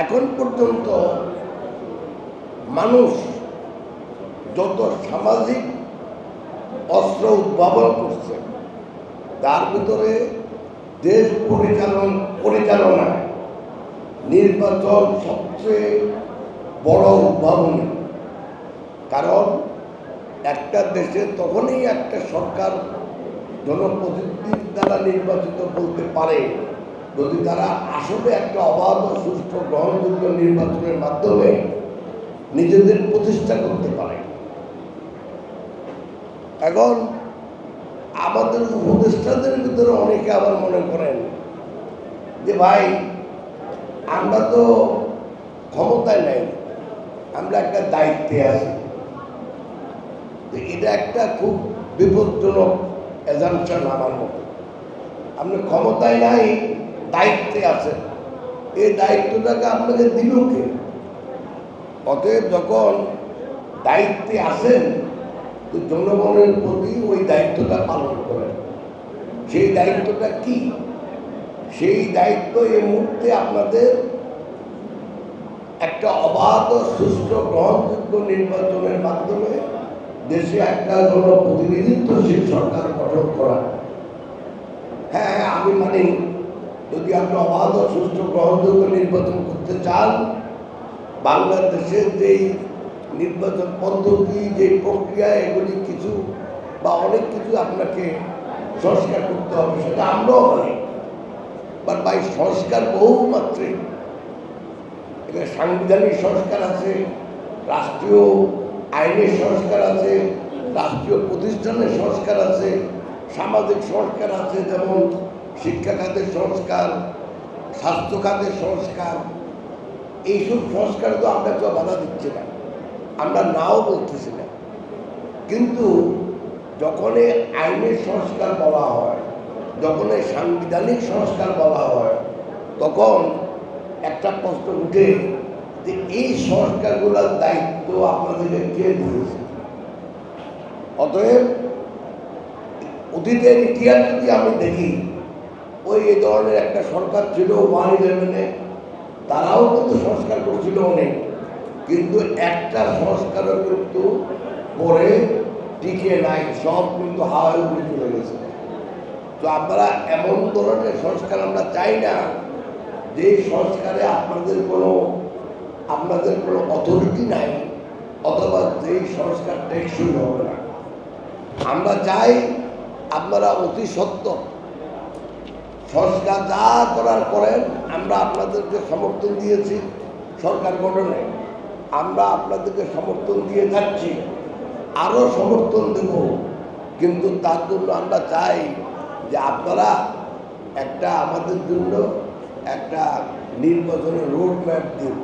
এখন পর্যন্ত মানুষ যত সামাজিক অস্ত্র উদ্ভাবন করছে তার ভিতরে দেশ পরিচালনায় নির্বাচন সবচেয়ে বড় উদ্ভাবনী। কারণ একটা দেশে তখনই একটা সরকার জনপ্রতিনিধির দ্বারা নির্বাচিত বলতে পারে যদি তারা আসলে একটা অবাধ ও সুষ্ঠু গ্রহণযোগ্য নির্বাচনের মাধ্যমে নিজেদের প্রতিষ্ঠা করতে পারে। এখন আমাদের উপদেষ্টাদের ভিতরে অনেকে আবার মনে করেন যে ভাই আমরা তো ক্ষমতায় নাই, আমরা একটা দায়িত্বে আছি। এটা একটা খুব বিপজ্জনক অ্যাজাম্পশন আমার মতো। আপনি ক্ষমতায় নাই, দায়িত্বে আছেন, এই দায়িত্বটাকে আপনাকে দিল কে? অতএব যখন দায়িত্বে আছেন তো জনগণের প্রতি ওই দায়িত্বটা পালন করেন। সেই দায়িত্বটা কি? সেই দায়িত্ব এই মুহূর্তে আপনাদের একটা অবাধ ও সুষ্ঠু গ্রহণযোগ্য নির্বাচনের মাধ্যমে দেশে একটা জনপ্রতিনিধিত্বশীল সরকার গঠন করা। হ্যাঁ, আমি মানি যদি আপনি অবাধ ও সুষ্ঠু গ্রহণযোগ্য নির্বাচন করতে চান, বাংলাদেশের যেই নির্বাচন পদ্ধতি, যে প্রক্রিয়া, এগুলি কিছু বা অনেক কিছু আপনাকে সংস্কার করতে হবে, সেটা আমরাও মানি। বাট ভাই সংস্কার বহু মাত্রে, এখানে সাংবিধানিক সংস্কার আছে, রাষ্ট্রীয় আইনের সংস্কার আছে, রাষ্ট্রীয় প্রতিষ্ঠানের সংস্কার আছে, সামাজিক সংস্কার আছে, যেমন শিক্ষা খাতের সংস্কার, স্বাস্থ্য খাতের সংস্কার। এইসব সংস্কার তো আমরা কেউ বাধা দিচ্ছি না, আমরা নাও বলতেছি না। কিন্তু যখন এই আইনের সংস্কার বলা হয়, যখন এই সাংবিধানিক সংস্কার বলা হয়, তখন একটা প্রশ্ন উঠে যে এই সংস্কারগুলোর দায়িত্ব আপনাদেরকে কে দিয়েছে? অতএব অতীতের ইতিহাস যদি আমি দেখি, ওই এই ধরনের একটা সরকার ছিল 111-এ, তারাও কিন্তু সংস্কার করছিল অনেক, কিন্তু একটা সংস্কারও কিন্তু পরে টিকে নাই, সব কিন্তু হাওয়ায় উড়ে চলে গেছে। তো আমরা এমন ধরনের সংস্কার আমরা চাই না যে সংস্কারে আপনাদের কোনো অথরিটি নাই, অথবা যেই সংস্কার টেকসই হবে না। আমরা চাই আপনারা অতি সত্ত্বর সংস্কার যা করার করেন। আমরা আপনাদেরকে সমর্থন দিয়েছি সরকার গঠনে, আমরা আপনাদেরকে সমর্থন দিয়ে যাচ্ছি, আরও সমর্থন দেব। কিন্তু তার জন্য আমরা চাই যে আপনারা একটা আমাদের জন্য একটা নির্বাচনের রোড ম্যাপ দিন।